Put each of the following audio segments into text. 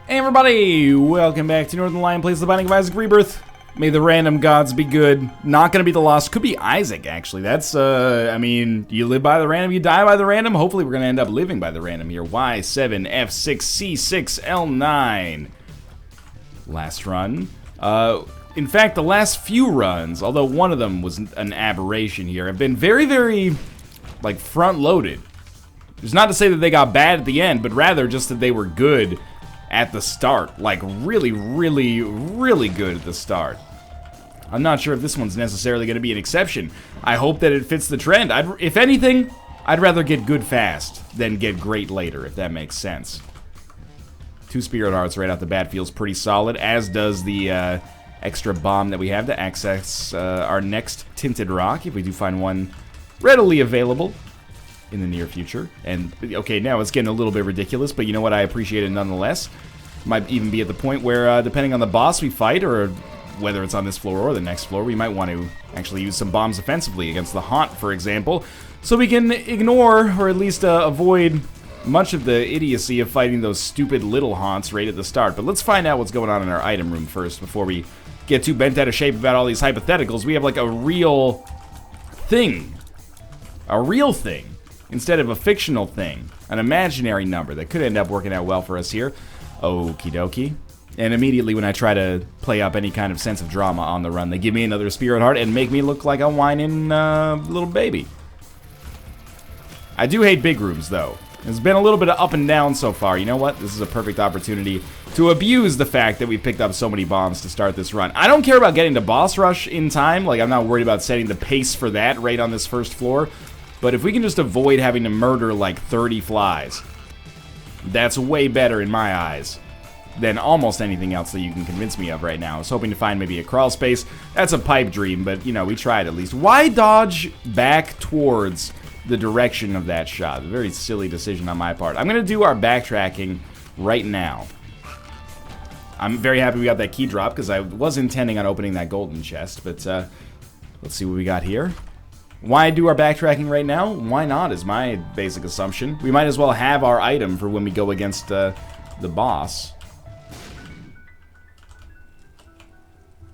Hey everybody, welcome back to Northern Lion Plays the Binding of Isaac Rebirth. May the random gods be good. Not gonna be the Lost. Could be Isaac, actually. That's, I mean, you live by the random, you die by the random. Hopefully we're gonna end up living by the random here. Y7, F6, C6, L9. Last run. In fact, the last few runs, although one of them was an aberration here, have been very, like, front-loaded. It's not to say that they got bad at the end, but rather just that they were good at the start. Like, really good at the start. I'm not sure if this one's necessarily going to be an exception. I hope that it fits the trend. If anything, I'd rather get good fast than get great later, if that makes sense. 2 Spirit Hearts right off the bat feels pretty solid, as does the extra bomb that we have to access our next Tinted Rock, if we do find one readily available in the near future. And, okay, now it's getting a little bit ridiculous, but you know what? I appreciate it nonetheless. Might even be at the point where, depending on the boss we fight, or whether it's on this floor or the next floor, we might want to actually use some bombs offensively against the Haunt, for example, so we can ignore, or at least avoid, much of the idiocy of fighting those stupid little Haunts right at the start. But let's find out what's going on in our item room first, before we get too bent out of shape about all these hypotheticals. We have, like, a real thing. A real thing. Instead of a fictional thing, an imaginary number that could end up working out well for us here. Okie dokie. And immediately when I try to play up any kind of sense of drama on the run, they give me another Spirit Heart and make me look like a whining little baby. I do hate big rooms, though. It's been a little bit of up and down so far. You know what? This is a perfect opportunity to abuse the fact that we picked up so many bombs to start this run. I don't care about getting to boss rush in time. Like, I'm not worried about setting the pace for that right on this first floor. But if we can just avoid having to murder like 30 flies, that's way better in my eyes than almost anything else that you can convince me of right now. I was hoping to find maybe a crawl space. That's a pipe dream, but, you know, we tried at least. Why dodge back towards the direction of that shot? A very silly decision on my part. I'm going to do our backtracking right now. I'm very happy we got that key drop, because I was intending on opening that golden chest, but let's see what we got here. Why do our backtracking right now? Why not, is my basic assumption. We might as well have our item for when we go against the boss.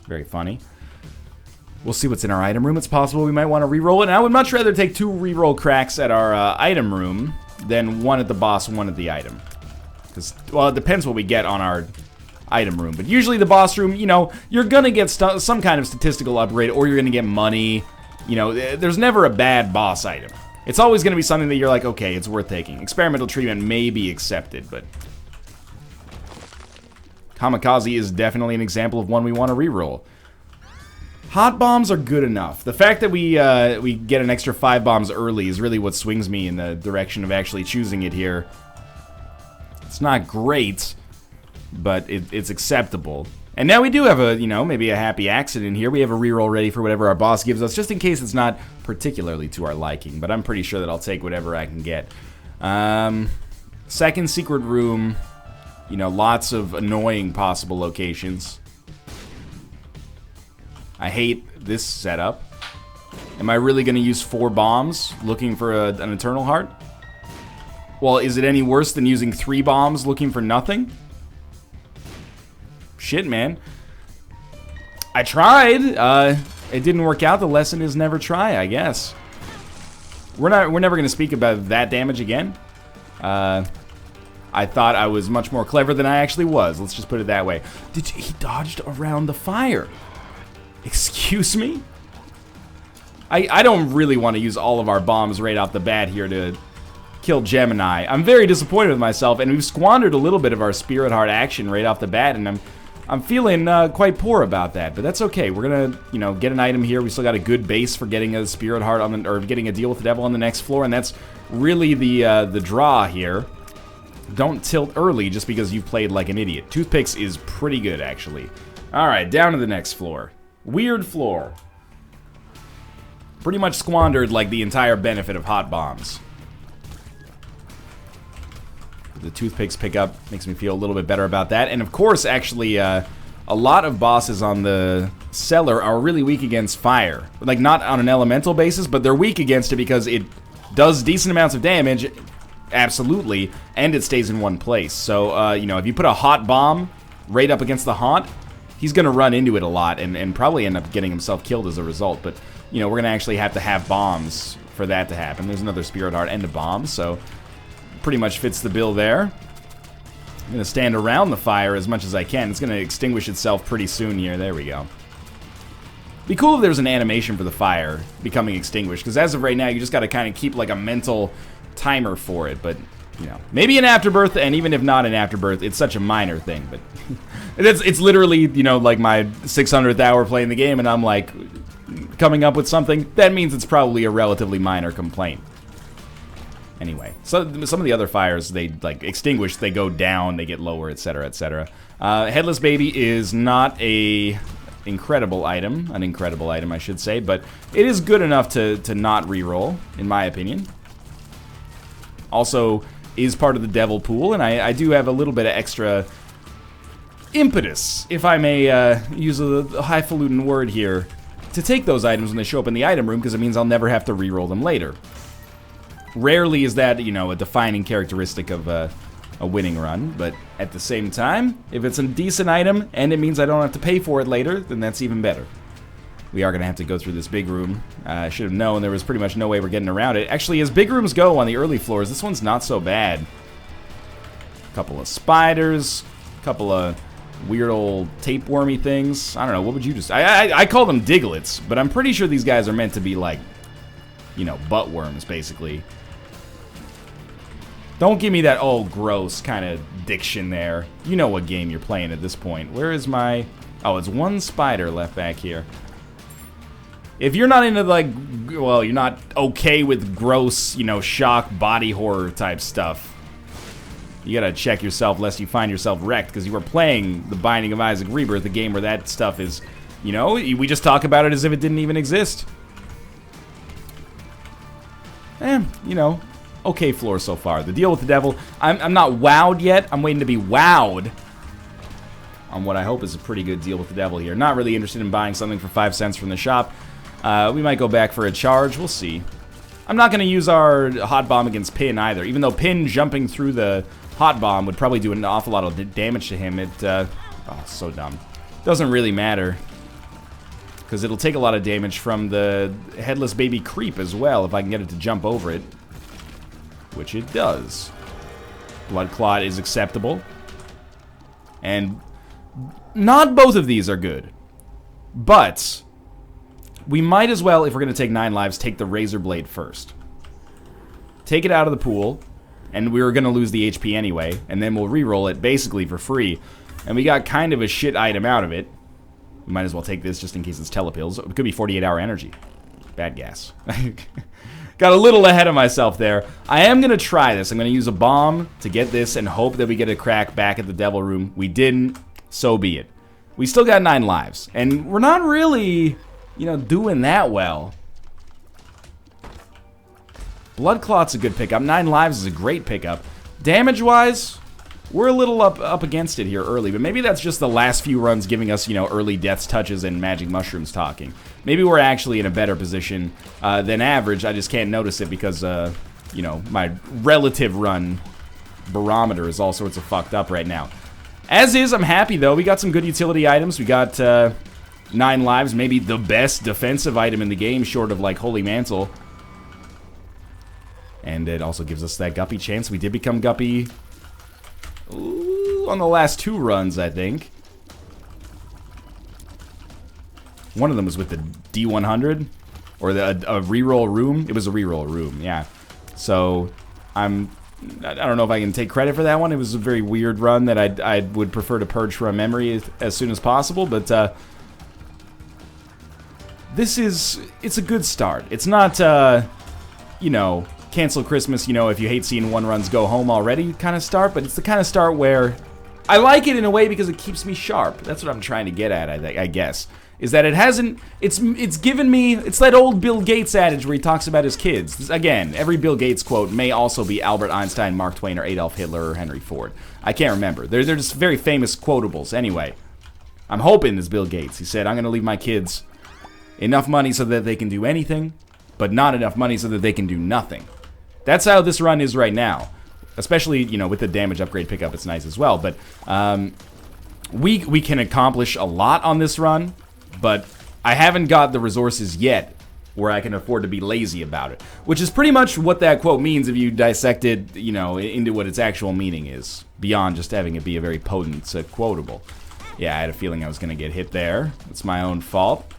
Very funny. We'll see what's in our item room. It's possible we might want to reroll it. And I would much rather take 2 reroll cracks at our item room than 1 at the boss, 1 at the item. Because, well, it depends what we get on our item room. But usually the boss room, you know, you're going to get some kind of statistical upgrade, or you're going to get money. You know, there's never a bad boss item. It's always going to be something that you're like, okay, it's worth taking. Experimental treatment may be accepted, but Kamikaze is definitely an example of one we want to reroll. Hot bombs are good enough. The fact that we get an extra 5 bombs early is really what swings me in the direction of actually choosing it here. It's not great, but it's acceptable. And now we do have a, you know, maybe a happy accident here. We have a reroll ready for whatever our boss gives us, just in case it's not particularly to our liking. But I'm pretty sure that I'll take whatever I can get. Second secret room. You know, lots of annoying possible locations. I hate this setup. Am I really going to use 4 bombs looking for an Eternal Heart? Well, is it any worse than using 3 bombs looking for nothing? Shit, man. I tried. It didn't work out. The lesson is never try, I guess. We're never gonna speak about that damage again. I thought I was much more clever than I actually was. Let's just put it that way. He dodged around the fire. Excuse me? I don't really want to use all of our bombs right off the bat here to kill Gemini. I'm very disappointed with myself, and we've squandered a little bit of our Spirit Heart action right off the bat, and I'm feeling quite poor about that, but that's okay. We're gonna, you know, get an item here. We still got a good base for getting a Spirit Heart on the, or getting a deal with the devil on the next floor, and that's really the draw here. Don't tilt early just because you've played like an idiot. Toothpicks is pretty good, actually. All right, down to the next floor. Weird floor. Pretty much squandered like the entire benefit of hot bombs. The toothpicks pick up makes me feel a little bit better about that. And of course, actually, a lot of bosses on the cellar are really weak against fire. Like, not on an elemental basis, but they're weak against it because it does decent amounts of damage absolutely, and it stays in one place. So, you know, if you put a hot bomb right up against the haunt, he's going to run into it a lot and probably end up getting himself killed as a result. But, you know, we're going to actually have to have bombs for that to happen. There's another Spirit Heart and a bomb, so pretty much fits the bill there. I'm going to stand around the fire as much as I can. It's going to extinguish itself pretty soon here. There we go. Be cool if there was an animation for the fire becoming extinguished, because as of right now, you just got to kind of keep like a mental timer for it. But, you know, maybe an Afterbirth, and even if not an Afterbirth, it's such a minor thing. But it's literally, you know, like my 600th hour playing the game, and I'm like coming up with something. That means it's probably a relatively minor complaint. Anyway, so some of the other fires, they like extinguish, they go down, they get lower, etc., etc. Headless Baby is not an incredible item, I should say, but it is good enough to not reroll, in my opinion. Also, is part of the devil pool, and I do have a little bit of extra impetus, if I may use a highfalutin word here, to take those items when they show up in the item room, because it means I'll never have to reroll them later. Rarely is that, you know, a defining characteristic of a winning run, but at the same time, if it's a decent item and it means I don't have to pay for it later, then that's even better. We are going to have to go through this big room. I should have known there was pretty much no way we're getting around it. Actually, as big rooms go on the early floors, this one's not so bad. A couple of spiders, a couple of weird old tapewormy things. I don't know, what would you just... I call them diglets, but I'm pretty sure these guys are meant to be like, you know, butt worms, basically. Don't give me that, oh, gross kind of diction there. You know what game you're playing at this point. Where is my... Oh, it's one spider left back here. If you're not into, like, well, you're not okay with gross, you know, shock, body horror type stuff, you gotta check yourself lest you find yourself wrecked, because you were playing The Binding of Isaac Rebirth, a game where that stuff is, you know, we just talk about it as if it didn't even exist. You know... Okay floor so far. The deal with the devil, I'm not wowed yet. I'm waiting to be wowed on what I hope is a pretty good deal with the devil here. Not really interested in buying something for 5 cents from the shop. We might go back for a charge. We'll see. I'm not going to use our hot bomb against Pin either. Even though Pin jumping through the hot bomb would probably do an awful lot of damage to him. Oh, so dumb. Doesn't really matter, because it'll take a lot of damage from the Headless Baby creep as well if I can get it to jump over it. Which it does. Blood Clot is acceptable. And not both of these are good. But we might as well, if we're going to take 9 lives, take the Razor Blade first. Take it out of the pool, and we were going to lose the HP anyway, and then we'll reroll it basically for free. And we got kind of a shit item out of it. We might as well take this just in case it's telepills. It could be 48-hour energy. Bad gas. Got a little ahead of myself there. I am going to try this. I'm going to use a bomb to get this and hope that we get a crack back at the devil room. We didn't. So be it. We still got 9 lives. And we're not really, you know, doing that well. Blood Clot's a good pickup. 9 lives is a great pickup. Damage-wise, we're a little up against it here early. But maybe that's just the last few runs giving us, you know, early deaths touches and magic mushrooms talking. Maybe we're actually in a better position than average. I just can't notice it because, you know, my relative run barometer is all sorts of fucked up right now. As is, I'm happy, though. We got some good utility items. We got 9 lives, maybe the best defensive item in the game, short of, like, Holy Mantle. And it also gives us that Guppy chance. We did become Guppy on the last 2 runs, I think. One of them was with the D100, or a reroll room. It was a reroll room, yeah. So I don't know if I can take credit for that one. It was a very weird run that I would prefer to purge from memory as soon as possible. But it's a good start. It's not you know, cancel Christmas, you know, if you hate seeing 1 runs go home already kind of start. But it's the kind of start where I like it in a way because it keeps me sharp. That's what I'm trying to get at, I guess. Is that it hasn't, it's given me, it's that old Bill Gates adage where he talks about his kids. Again, every Bill Gates quote may also be Albert Einstein, Mark Twain, or Adolf Hitler, or Henry Ford. I can't remember. They're just very famous quotables. Anyway, I'm hoping it's Bill Gates. He said, I'm going to leave my kids enough money so that they can do anything, but not enough money so that they can do nothing. That's how this run is right now. Especially, you know, with the damage upgrade pickup, it's nice as well. But we can accomplish a lot on this run, but I haven't got the resources yet where I can afford to be lazy about it. Which is pretty much what that quote means if you dissect it, you know, into what its actual meaning is. Beyond just having it be a very potent quotable. Yeah, I had a feeling I was going to get hit there. It's my own fault.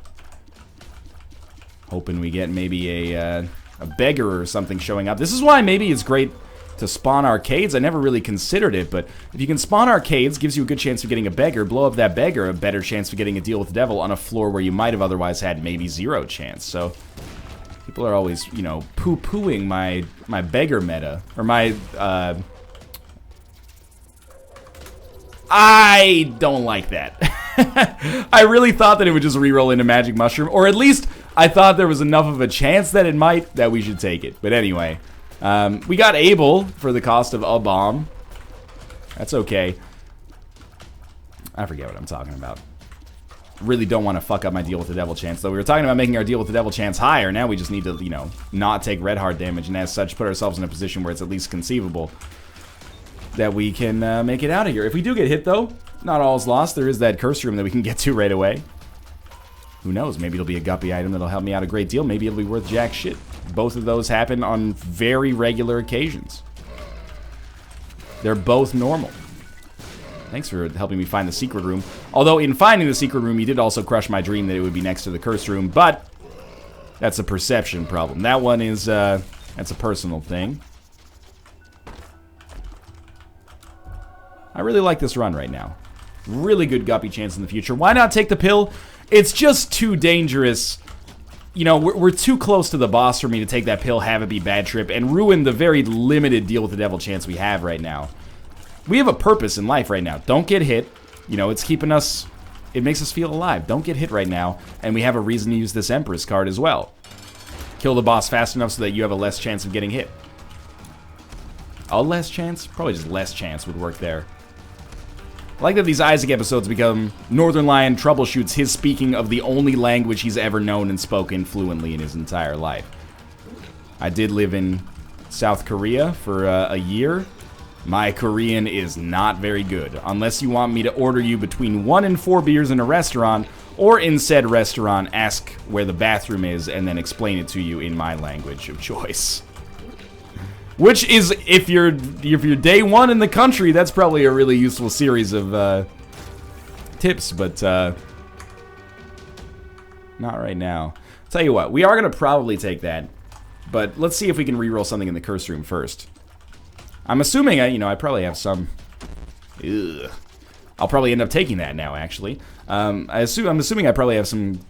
Hoping we get maybe a beggar or something showing up. This is why maybe it's great to spawn arcades. I never really considered it, but if you can spawn arcades, gives you a good chance of getting a beggar. Blow up that beggar, a better chance of getting a deal with the devil on a floor where you might have otherwise had maybe 0 chance. So people are always, you know, poo-pooing my beggar meta, or my I don't like that. I really thought that it would just reroll into Magic Mushroom, or at least I thought there was enough of a chance that it might that we should take it. But anyway, we got Able for the cost of a bomb. That's okay. I forget what I'm talking about. Really don't want to fuck up my deal with the devil chance, though. We were talking about making our deal with the devil chance higher. Now we just need to, you know, not take red heart damage, and as such put ourselves in a position where it's at least conceivable that we can make it out of here. If we do get hit, though, not all is lost. There is that curse room that we can get to right away. Who knows? Maybe it'll be a Guppy item that'll help me out a great deal. Maybe it'll be worth jack shit. Both of those happen on very regular occasions. They're both normal. Thanks for helping me find the secret room. Although in finding the secret room, you did also crush my dream that it would be next to the curse room, but that's a perception problem. That one is, that's a personal thing. I really like this run right now. Really good Guppy chance in the future. Why not take the pill? It's just too dangerous. You know, we're too close to the boss for me to take that pill, have it be bad trip, and ruin the very limited deal with the devil chance we have right now. We have a purpose in life right now. Don't get hit. You know, it's keeping us... It makes us feel alive. Don't get hit right now, and we have a reason to use this Empress card as well. Kill the boss fast enough so that you have a less chance of getting hit. A less chance? Probably just less chance would work there. I like that these Isaac episodes become Northern Lion troubleshoots his speaking of the only language he's ever known and spoken fluently in his entire life. I did live in South Korea for a year. My Korean is not very good, unless you want me to order you between 1 and 4 beers in a restaurant, or in said restaurant, ask where the bathroom is, and then explain it to you in my language of choice. Which is, if you're day one in the country, that's probably a really useful series of tips, but not right now. Tell you what, we are going to probably take that, but let's see if we can reroll something in the curse room first. I'm assuming, I probably have some... Ugh. I'll probably end up taking that now, actually. I'm assuming I probably have some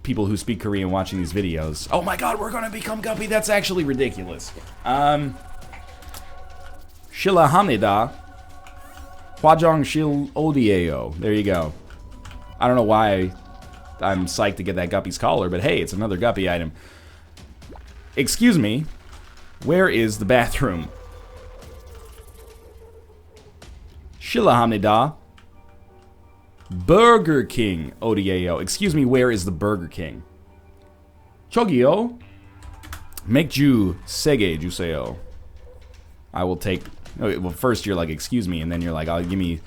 people who speak Korean watching these videos. Oh my god, we're gonna become Guppy? That's actually ridiculous. Shilahamnida. Hwajong Shil Odieo. There you go. I don't know why I'm psyched to get that Guppy's collar, but hey, it's another Guppy item. Excuse me. Where is the bathroom? Shilahamnida. Burger King Odieo. Excuse me, where is the Burger King? Chogyo. Mekju Sege Juseo. I will take... Okay, well, first you're like, excuse me, and then you're like, I'll give me...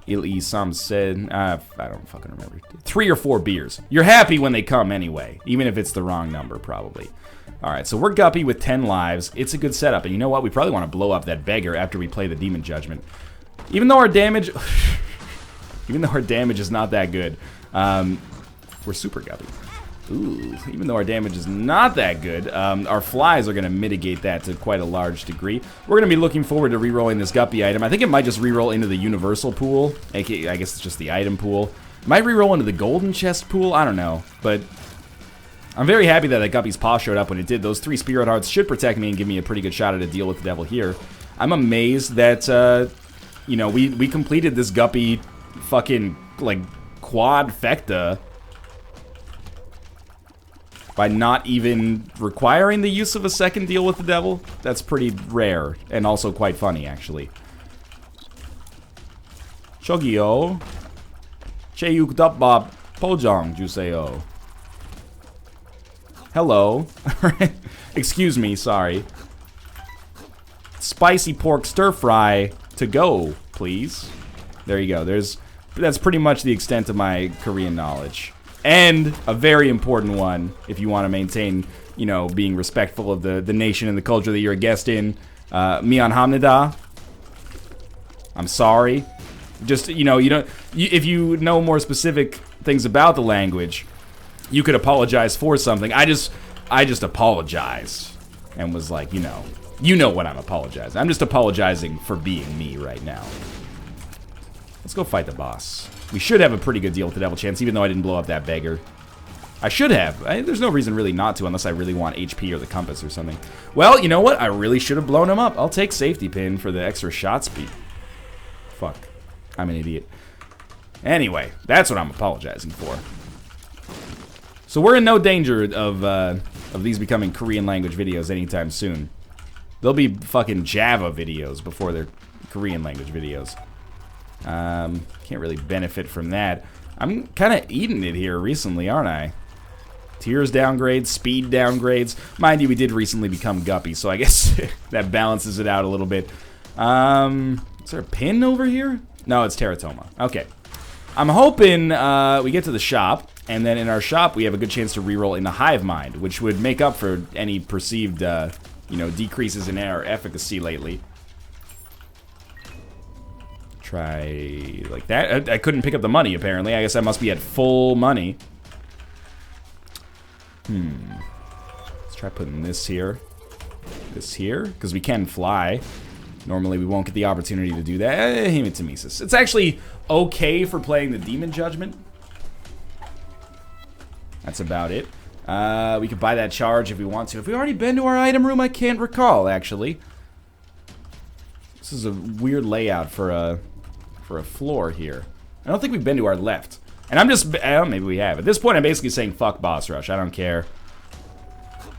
Il Sam said... I don't fucking remember. 3 or 4 beers. You're happy when they come anyway, even if it's the wrong number, probably. Alright, so we're Guppy with 10 lives. It's a good setup, and you know what? We probably want to blow up that beggar after we play the Demon Judgment. Even though our damage... Even though our damage is not that good. We're super Guppy. Ooh, even though our damage is not that good, our flies are going to mitigate that to quite a large degree. We're going to be looking forward to re-rolling this Guppy item. I think it might just re-roll into the universal pool. AKA, I guess it's just the item pool. Might re-roll into the golden chest pool. I don't know. But I'm very happy that Guppy's paw showed up when it did. Those 3 spirit hearts should protect me and give me a pretty good shot at a deal with the devil here. I'm amazed that, you know, we completed this Guppy fucking, like, quadfecta by not even requiring the use of a second deal with the devil. That's pretty rare, and also quite funny, actually. Chogyo. Cheyuk Dupbop Pojong Juseo. Hello. Excuse me, sorry. spicy pork stir fry to go, please. There you go. That's pretty much the extent of my Korean knowledge. And a very important one, if you want to maintain, you know, being respectful of the nation and the culture that you're a guest in. 미안합니다. I'm sorry. Just, you know, if you know more specific things about the language, you could apologize for something. I just apologized and was like, you know what I'm apologizing. I'm just apologizing for being me right now. Let's go fight the boss. We should have a pretty good deal with the Devil Chance, even though I didn't blow up that beggar. I should have. There's no reason really not to, unless I really want HP or the compass or something. Well, you know what? I really should have blown him up. I'll take safety pin for the extra shot speed. Fuck. I'm an idiot. Anyway, that's what I'm apologizing for. So we're in no danger of these becoming Korean language videos anytime soon. They'll be fucking Java videos before they're Korean language videos. Can't really benefit from that. I'm kind of eating it here recently, aren't I? Tears downgrades, speed downgrades. Mind you, we did recently become Guppy, so I guess that balances it out a little bit. Is there a pin over here? No, it's Teratoma. Okay. I'm hoping we get to the shop, and then in our shop we have a good chance to reroll in the Hive Mind, which would make up for any perceived, you know, decreases in our efficacy lately. Try like that. I couldn't pick up the money, apparently. I guess I must be at full money. Let's try putting this here. This here, because we can fly. Normally we won't get the opportunity to do that. Hematomesis. It's actually okay for playing the Demon Judgment. That's about it. We could buy that charge if we want to. Have we already been to our item room? I can't recall, actually. This is a weird layout for a floor here. I don't think we've been to our left. And I'm just, maybe we have. At this point, I'm basically saying fuck boss rush. I don't care.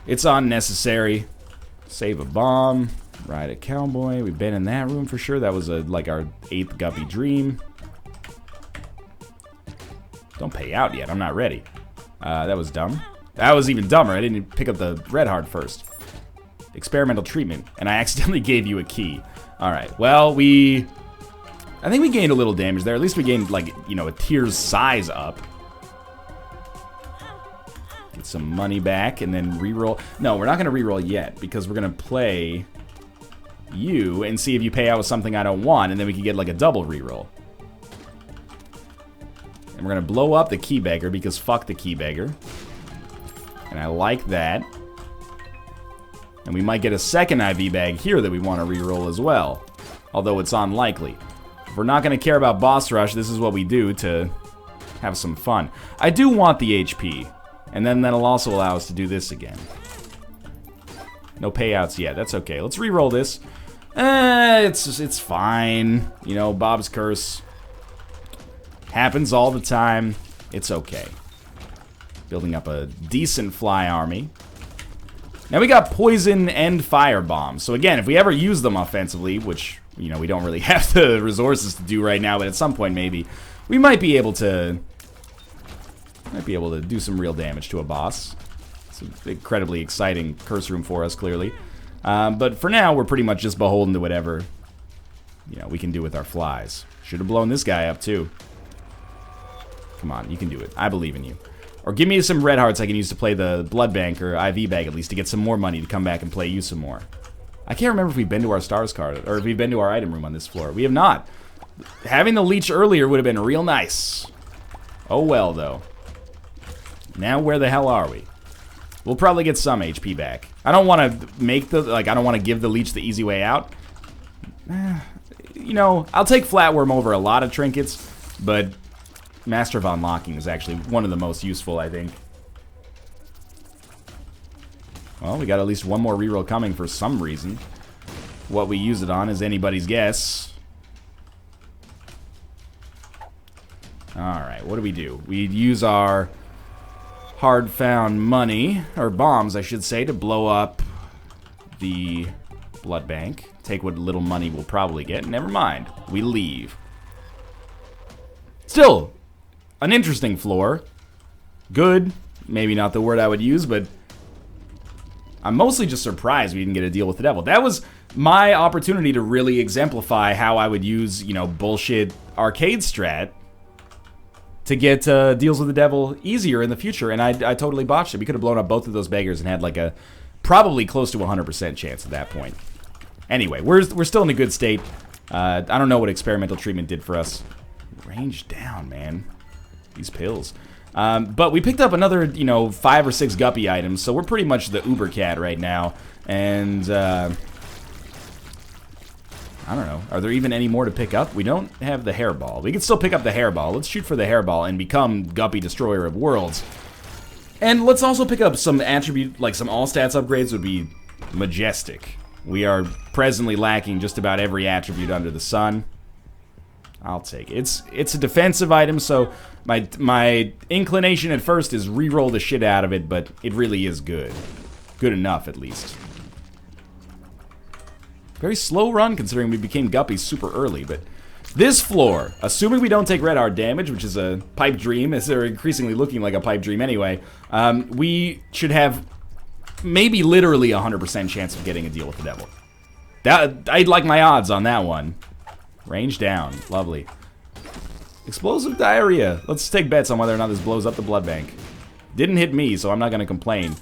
It's unnecessary. Save a bomb. Ride a cowboy. We've been in that room for sure. That was like our 8th Guppy dream. Don't pay out yet. I'm not ready. That was dumb. That was even dumber. I didn't pick up the red heart first. Experimental treatment. And I accidentally gave you a key. Alright. Well, I think we gained a little damage there. At least we gained, like, you know, a tier's size up. Get some money back and then reroll. No, we're not going to reroll yet because we're going to play you and see if you pay out with something I don't want, and then we can get, like, a double reroll. And we're going to blow up the key beggar because fuck the key beggar. And I like that. And we might get a second IV bag here that we want to reroll as well. Although it's unlikely. If we're not going to care about boss rush, this is what we do to have some fun. I do want the HP. And then that'll also allow us to do this again. No payouts yet. That's okay. Let's reroll this. It's fine. You know, Bob's curse. Happens all the time. It's okay. Building up a decent fly army. Now we got poison and fire bombs. So again, if we ever use them offensively, which, you know, we don't really have the resources to do right now, but at some point maybe, we might be able to do some real damage to a boss. It's an incredibly exciting curse room for us, clearly. But for now, we're pretty much just beholden to whatever, you know, we can do with our flies. Should have blown this guy up too. Come on, you can do it. I believe in you. Or give me some red hearts I can use to play the blood bank or IV bag at least to get some more money to come back and play you some more. I can't remember if we've been to our stars card or if we've been to our item room on this floor. We have not. Having the leech earlier would have been real nice. Oh well, though. Now where the hell are we? We'll probably get some HP back. I don't want to make the, like, I don't want to give the leech the easy way out. You know, I'll take Flatworm over a lot of trinkets, but Master of Unlocking is actually one of the most useful, I think. Well, we got at least one more reroll coming for some reason. What we use it on is anybody's guess. Alright, what do? We use our hard-found money, or bombs, I should say, to blow up the blood bank. Take what little money we'll probably get. Never mind. We leave. Still, an interesting floor. Good. Maybe not the word I would use, but I'm mostly just surprised we didn't get a deal with the devil. That was my opportunity to really exemplify how I would use, you know, bullshit arcade strat to get deals with the devil easier in the future, and I totally botched it. We could have blown up both of those beggars and had like a probably close to 100% chance at that point. Anyway, we're still in a good state. I don't know what experimental treatment did for us. Range down, man. These pills. But we picked up another, you know, 5 or 6 Guppy items, so we're pretty much the Uber cat right now. And, I don't know. Are there even any more to pick up? We don't have the hairball. We can still pick up the hairball. Let's shoot for the hairball and become Guppy Destroyer of Worlds. And let's also pick up some attribute, like some all stats upgrades would be majestic. We are presently lacking just about every attribute under the sun. I'll take it. It's a defensive item, so my inclination at first is re-roll the shit out of it, but it really is good. Good enough, at least. Very slow run, considering we became Guppy super early, but this floor, assuming we don't take red heart damage, which is a pipe dream, as they're increasingly looking like a pipe dream anyway, we should have maybe literally 100% chance of getting a deal with the devil. I'd like my odds on that one. Range down. Lovely. Explosive diarrhea. Let's take bets on whether or not this blows up the blood bank. Didn't hit me, so I'm not going to complain.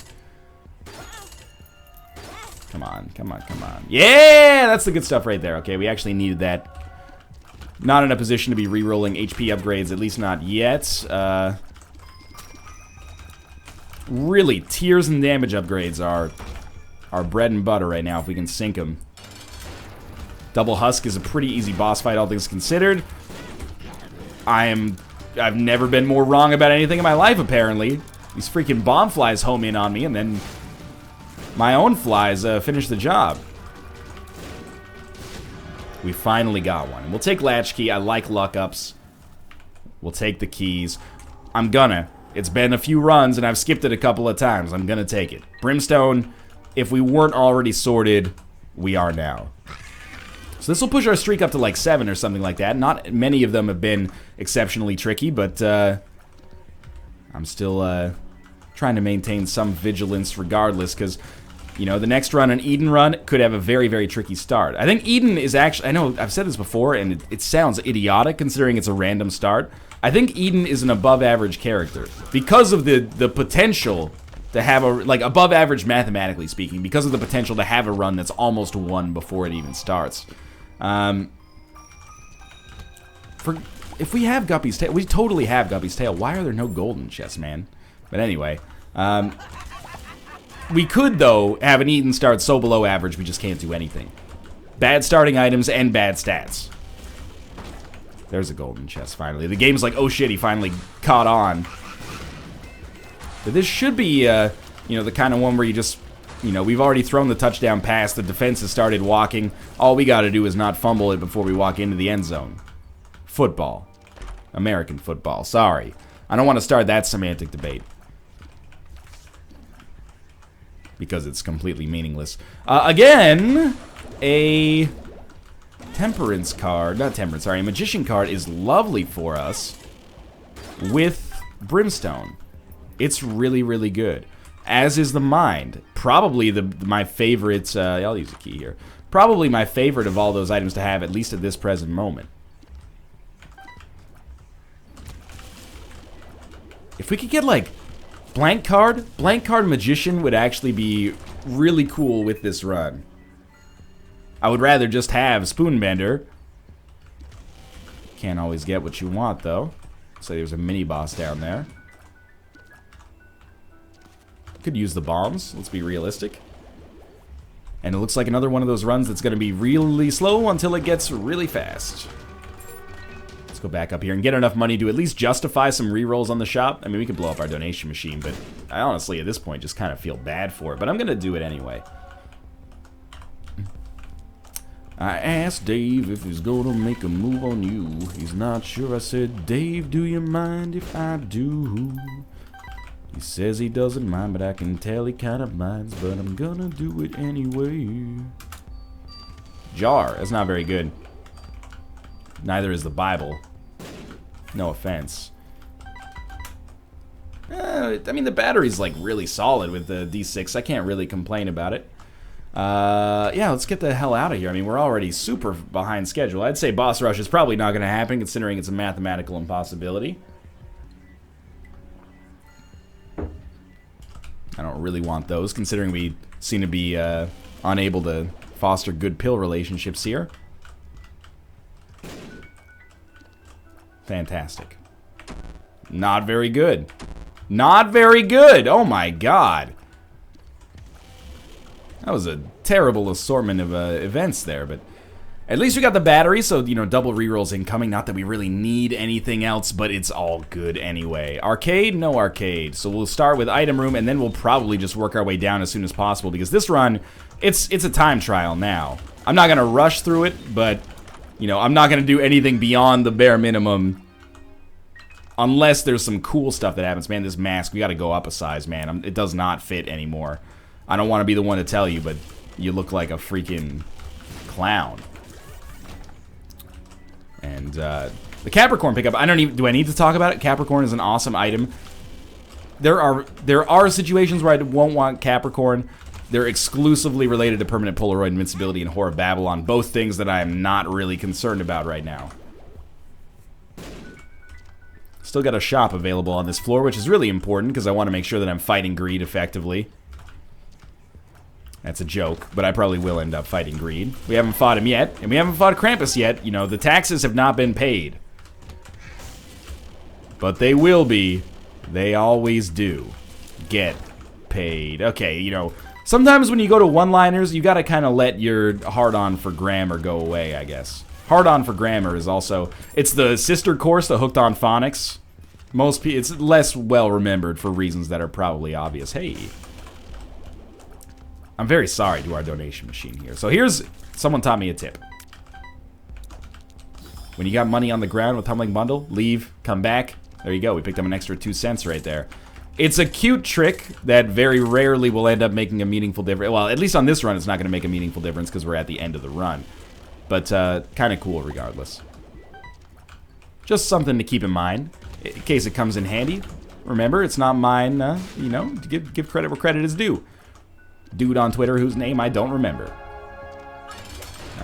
Come on, come on, come on. Yeah, that's the good stuff right there. Okay, we actually needed that. Not in a position to be re-rolling HP upgrades, at least not yet. Really, tears and damage upgrades are our bread and butter right now, if we can sink them. Double Husk is a pretty easy boss fight, all things considered. I've never been more wrong about anything in my life, apparently. These freaking bomb flies home in on me, and then my own flies finish the job. We finally got one. We'll take Latchkey. I like luck ups. We'll take the keys. I'm gonna. It's been a few runs, and I've skipped it a couple of times. I'm gonna take it. Brimstone, if we weren't already sorted, we are now. So this will push our streak up to like 7 or something like that. Not many of them have been exceptionally tricky, but I'm still trying to maintain some vigilance regardless, because, you know, the next run, an Eden run, could have a very, very tricky start. I think Eden is actually, I know I've said this before, and it sounds idiotic considering it's a random start. I think Eden is an above-average character because of the potential to have a, like, above average mathematically speaking, because of the potential to have a run that's almost won before it even starts. If we have Guppy's tail, we totally have Guppy's tail. Why are there no golden chests, man? But anyway, we could, though, have an Eden start so below average we just can't do anything. Bad starting items and bad stats. There's a golden chest, finally. The game's like, oh shit, he finally caught on. But this should be, you know, the kind of one where you just, you know, we've already thrown the touchdown pass, the defense has started walking. All we gotta do is not fumble it before we walk into the end zone. Football. American football, sorry. I don't want to start that semantic debate, because it's completely meaningless. Again, a temperance card, not temperance, sorry, a magician card is lovely for us with brimstone. It's really, really good. As is the mind. Probably my favorite, I'll use a key here. Probably my favorite of all those items to have, at least at this present moment. If we could get, like, blank card magician would actually be really cool with this run. I would rather just have spoonbender. Can't always get what you want, though. So there's a mini boss down there. Could use the bombs, let's be realistic. And it looks like another one of those runs that's going to be really slow until it gets really fast. Let's go back up here and get enough money to at least justify some rerolls on the shop. I mean, we could blow up our donation machine, but I honestly, at this point, just kind of feel bad for it. But I'm going to do it anyway. I asked Dave if he's going to make a move on you. He's not sure. I said, Dave, do you mind if I do? He says he doesn't mind, but I can tell he kind of minds, but I'm gonna do it anyway. Jar. That's not very good. Neither is the Bible. No offense. I mean, the battery's like really solid with the D6. I can't really complain about it. Yeah, let's get the hell out of here. I mean, we're already super behind schedule. I'd say boss rush is probably not going to happen, considering it's a mathematical impossibility. I don't really want those, considering we seem to be unable to foster good pill relationships here. Fantastic. Not very good. Not very good! Oh my god. That was a terrible assortment of events there, but at least we got the battery, so, you know, double rerolls incoming. Not that we really need anything else, but it's all good anyway. Arcade? No arcade. So we'll start with item room, and then we'll probably just work our way down as soon as possible, because this run, it's a time trial now. I'm not going to rush through it, but, you know, I'm not going to do anything beyond the bare minimum unless there's some cool stuff that happens. Man, this mask, we got to go up a size, man. It does not fit anymore. I don't want to be the one to tell you, but you look like a freaking clown. And the Capricorn pickup, do I need to talk about it? Capricorn is an awesome item. There are situations where I won't want Capricorn. They're exclusively related to permanent Polaroid invincibility and Whore of Babylon, both things that I am not really concerned about right now. Still got a shop available on this floor, which is really important because I want to make sure that I'm fighting greed effectively. That's a joke, but I probably will end up fighting greed. We haven't fought him yet, and we haven't fought Krampus yet. You know, the taxes have not been paid. But they will be. They always do get paid. Okay, you know, sometimes when you go to one-liners, you gotta kind of let your hard-on for grammar go away, I guess. Hard-on for grammar is also... It's the sister course, the Hooked on Phonics. It's less well-remembered for reasons that are probably obvious. Hey... I'm very sorry to our donation machine here. So here's... Someone taught me a tip. When you got money on the ground with Humbling Bundle, leave, come back. There you go. We picked up an extra 2 cents right there. It's a cute trick that very rarely will end up making a meaningful difference. Well, at least on this run, it's not going to make a meaningful difference because we're at the end of the run. But kind of cool regardless. Just something to keep in mind in case it comes in handy. Remember, it's not mine, you know, to give credit where credit is due. Dude on Twitter whose name I don't remember.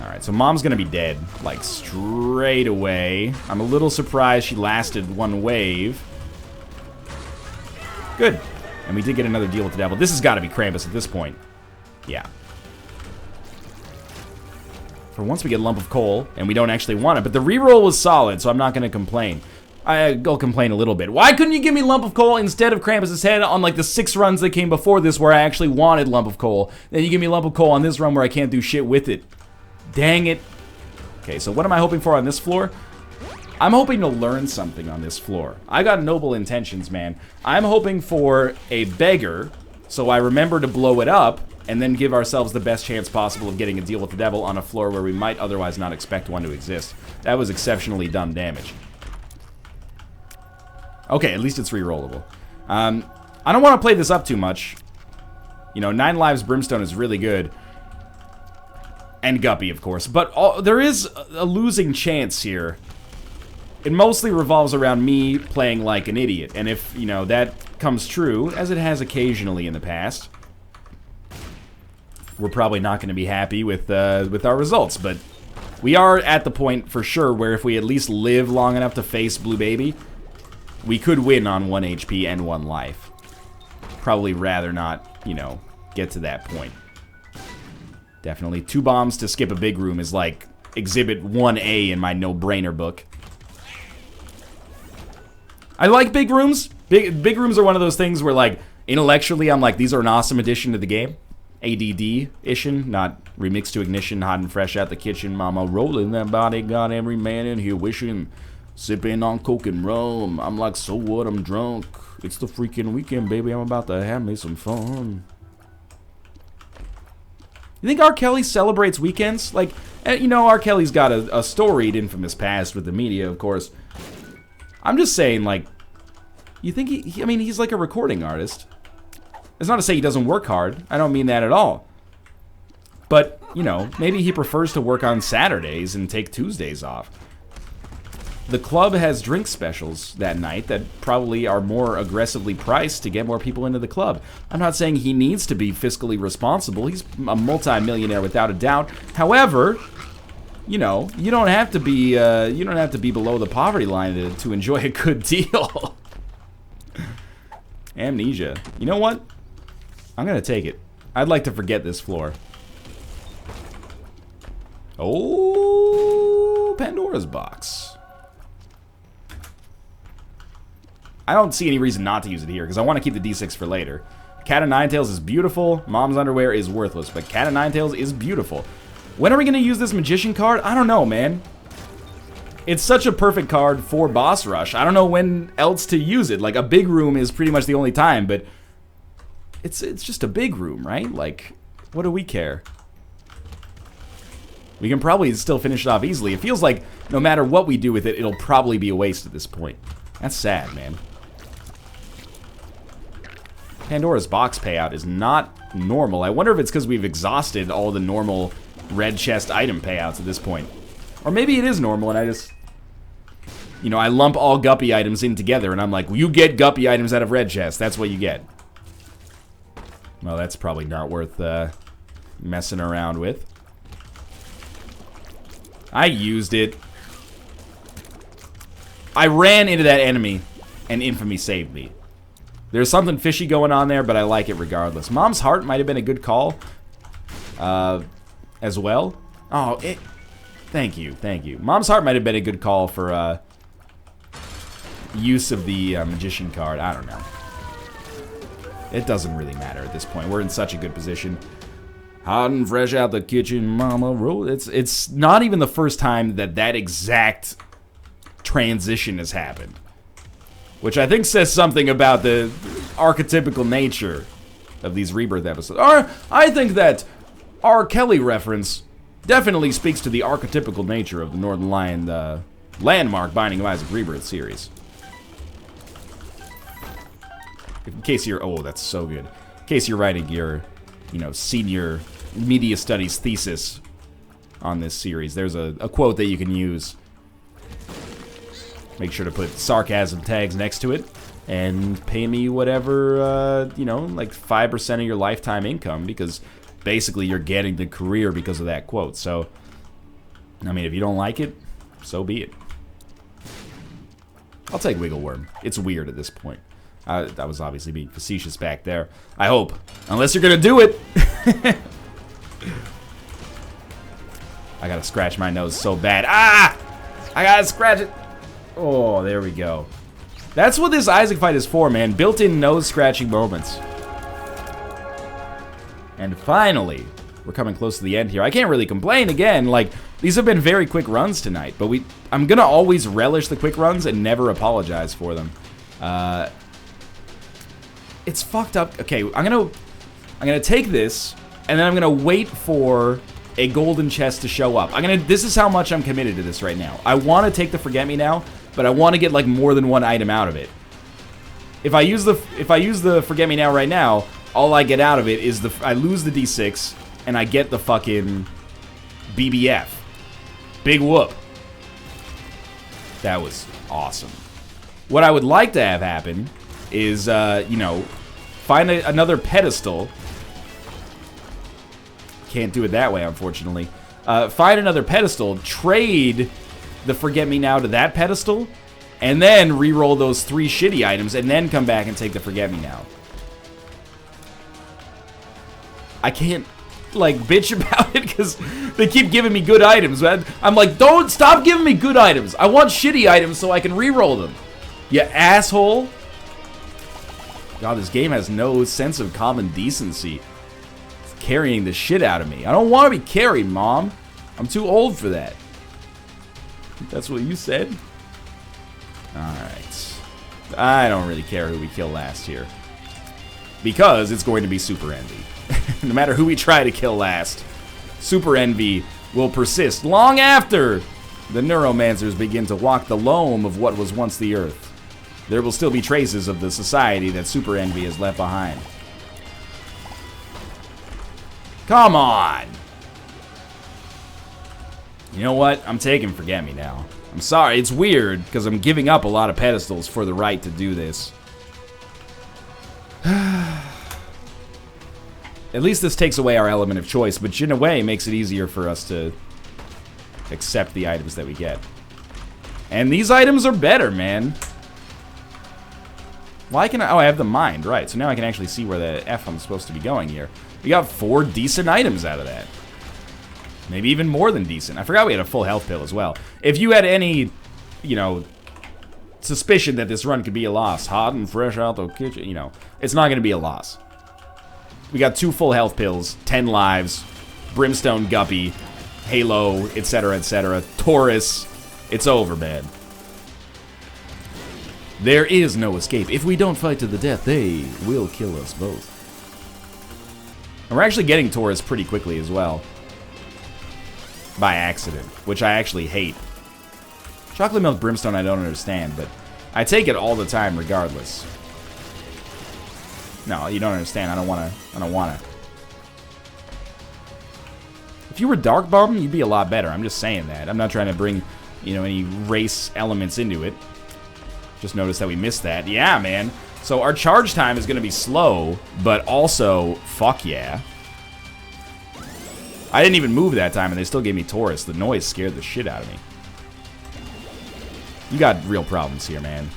Alright, so Mom's gonna be dead, like, straight away. I'm a little surprised she lasted one wave. Good. And we did get another deal with the devil. This has got to be Krampus at this point. Yeah. For once we get a lump of coal, and we don't actually want it. But the reroll was solid, so I'm not gonna complain. I'll complain a little bit. Why couldn't you give me Lump of Coal instead of Krampus' head on like the 6 runs that came before this where I actually wanted Lump of Coal? Then you give me Lump of Coal on this run where I can't do shit with it. Dang it. Okay, so what am I hoping for on this floor? I'm hoping to learn something on this floor. I got noble intentions, man. I'm hoping for a beggar, so I remember to blow it up, and then give ourselves the best chance possible of getting a deal with the devil on a floor where we might otherwise not expect one to exist. That was exceptionally dumb damage. Okay, at least it's rerollable. I don't want to play this up too much. You know, 9 lives Brimstone is really good. And Guppy, of course. But there is a losing chance here. It mostly revolves around me playing like an idiot. And if, you know, that comes true, as it has occasionally in the past, we're probably not going to be happy with our results. But we are at the point, for sure, where if we at least live long enough to face Blue Baby, we could win on 1 HP and 1 life. Probably rather not, you know, get to that point. Definitely 2 bombs to skip a big room is like Exhibit 1A in my no-brainer book. I like big rooms. Big rooms are one of those things where, like, intellectually I'm like, these are an awesome addition to the game. ADD-ition, not remixed to ignition, hot and fresh out the kitchen. Mama rolling that body, got every man in here wishing... Sipping on coke and rum. I'm like, so what? I'm drunk. It's the freaking weekend, baby. I'm about to have me some fun. You think R. Kelly celebrates weekends? Like, you know, R. Kelly's got a storied, infamous past with the media, of course. I'm just saying, like, you think I mean, he's like a recording artist. It's not to say he doesn't work hard. I don't mean that at all. But, you know, maybe he prefers to work on Saturdays and take Tuesdays off. the club has drink specials that night that probably are more aggressively priced to get more people into the club. I'm not saying he needs to be fiscally responsible. He's a multi-millionaire without a doubt. However, you know, you don't have to be below the poverty line to enjoy a good deal. Amnesia. You know what? I'm gonna take it. I'd like to forget this floor. Oh, Pandora's box. I don't see any reason not to use it here, because I want to keep the D6 for later. Cat of Nine Tails is beautiful. Mom's underwear is worthless, but Cat of Nine Tails is beautiful. When are we going to use this Magician card? I don't know, man. It's such a perfect card for Boss Rush. I don't know when else to use it. Like, a big room is pretty much the only time, but it's just a big room, right? Like, what do we care? We can probably still finish it off easily. It feels like no matter what we do with it, it'll probably be a waste at this point. That's sad, man. Pandora's box payout is not normal. I wonder if it's because we've exhausted all the normal red chest item payouts at this point. Or maybe it is normal and I just... You know, I lump all Guppy items in together and I'm like, well, you get Guppy items out of red chest. That's what you get. Well, that's probably not worth messing around with. I used it. I ran into that enemy and Infamy saved me. There's something fishy going on there, but I like it regardless. Mom's Heart might have been a good call as well. Oh, thank you, thank you. Mom's Heart might have been a good call for use of the Magician card. I don't know. It doesn't really matter at this point. We're in such a good position. Hot and fresh out the kitchen, mama roll. It's not even the first time that exact transition has happened. Which I think says something about the archetypical nature of these Rebirth episodes. I think that R. Kelly reference definitely speaks to the archetypical nature of the Northern Lion landmark Binding of Isaac Rebirth series. In case you're... Oh, that's so good. In case you're writing your, you know, senior media studies thesis on this series, there's a quote that you can use. Make sure to put sarcasm tags next to it and pay me whatever, you know, like 5% of your lifetime income, because basically you're getting the career because of that quote. So, I mean, if you don't like it, so be it. I'll take Wiggle Worm. It's weird at this point. I was obviously being facetious back there. I hope. Unless you're going to do it. I got to scratch my nose so bad. Ah! I got to scratch it. Oh, there we go. That's what this Isaac fight is for, man. Built-in nose-scratching moments. And finally, we're coming close to the end here. I can't really complain again. Like, these have been very quick runs tonight, but I'm gonna always relish the quick runs and never apologize for them. It's fucked up. Okay, I'm gonna take this, and then I'm gonna wait for a golden chest to show up. This is how much I'm committed to this right now. I want to take the Forget Me Now, but I want to get like more than one item out of it. If I use the Forget Me Now right now, all I get out of it is I lose the D6 and I get the fucking BBF. Big whoop. That was awesome. What I would like to have happen is, you know, find another pedestal. Can't do it that way, unfortunately. Find another pedestal, trade the Forget Me Now to that pedestal, and then re-roll those 3 shitty items, and then come back and take the Forget Me Now. I can't, like, bitch about it, because they keep giving me good items. I'm like, don't stop giving me good items. I want shitty items so I can re-roll them. You asshole. God, this game has no sense of common decency. It's carrying the shit out of me. I don't want to be carried, Mom. I'm too old for that. That's what you said? Alright. I don't really care who we kill last here. Because it's going to be Super Envy. No matter who we try to kill last, Super Envy will persist long after the Neuromancers begin to walk the loam of what was once the Earth. There will still be traces of the society that Super Envy has left behind. Come on! You know what? I'm taking Forget Me Now. I'm sorry, it's weird, because I'm giving up a lot of pedestals for the right to do this. At least this takes away our element of choice, which in a way makes it easier for us to accept the items that we get. And these items are better, man. Why can I... Oh, I have the mind, right. So now I can actually see where the F I'm supposed to be going here. We got 4 decent items out of that. Maybe even more than decent. I forgot we had a full health pill as well. If you had any, you know, suspicion that this run could be a loss, hot and fresh out the kitchen, you know, it's not going to be a loss. We got 2 full health pills, 10 lives, Brimstone Guppy, Halo, etc., etc. Taurus. It's over, man. There is no escape. If we don't fight to the death, they will kill us both. And we're actually getting Taurus pretty quickly as well. By accident, which I actually hate. Chocolate milk brimstone I don't understand, but I take it all the time regardless. No, you don't understand. I don't wanna. If you were Dark Bum, you'd be a lot better. I'm just saying that. I'm not trying to bring, you know, any race elements into it. Just noticed that we missed that. Yeah, man. So our charge time is gonna be slow, but also, fuck yeah. I didn't even move that time, and they still gave me Taurus. The noise scared the shit out of me. You got real problems here, man.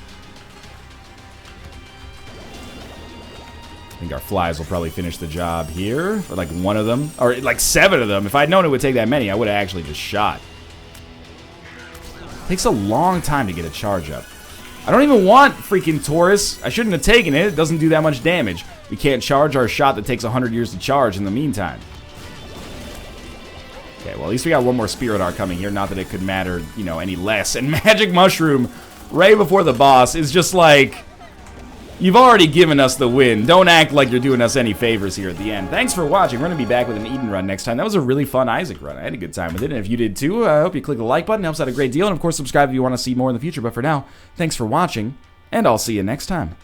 I think our flies will probably finish the job here. Or like 1 of them. Or like 7 of them. If I'd known it would take that many, I would have actually just shot. It takes a long time to get a charge up. I don't even want freaking Taurus. I shouldn't have taken it. It doesn't do that much damage. We can't charge our shot that takes 100 years to charge in the meantime. Okay, well, at least we got 1 more Spirit Art coming here. Not that it could matter, you know, any less. And Magic Mushroom, right before the boss, is just like... You've already given us the win. Don't act like you're doing us any favors here at the end. Thanks for watching. We're going to be back with an Eden run next time. That was a really fun Isaac run. I had a good time with it. And if you did too, I hope you click the like button. It helps out a great deal. And of course, subscribe if you want to see more in the future. But for now, thanks for watching. And I'll see you next time.